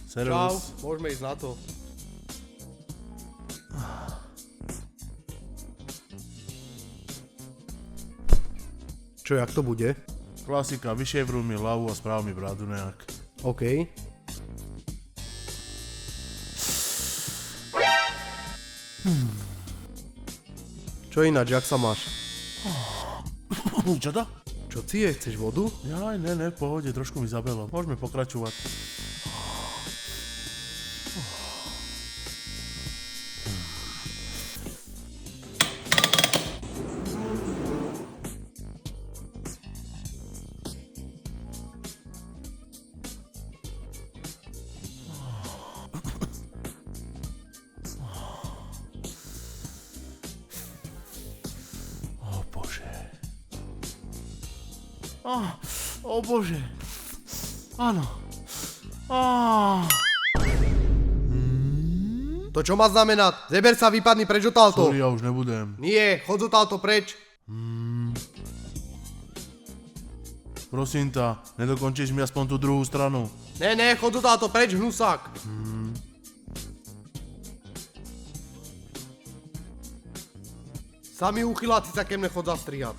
Čau, Servus. môžeme ísť na to. Čo, jak to bude? Klasika, vyševruj mi hlavu a správ mi bradu nejak. OK. Čo ináč, jak sa máš? Čo to? Čo ti je? Chceš vodu? Jaj, ne, v pohode, trošku mi zabelo. Môžeme pokračovať. O Bože. O Bože. Áno. To čo má znamenať? Zeber sa, vypadni preč odtiaľto. Sorry, ja už nebudem. Nie, chod odtiaľto preč. Prosím ťa, nedokončíš mi aspoň tú druhú stranu. Ne, chod odtiaľto preč, hnusák. Sami uchyláci sa ke mne chod zastrihať.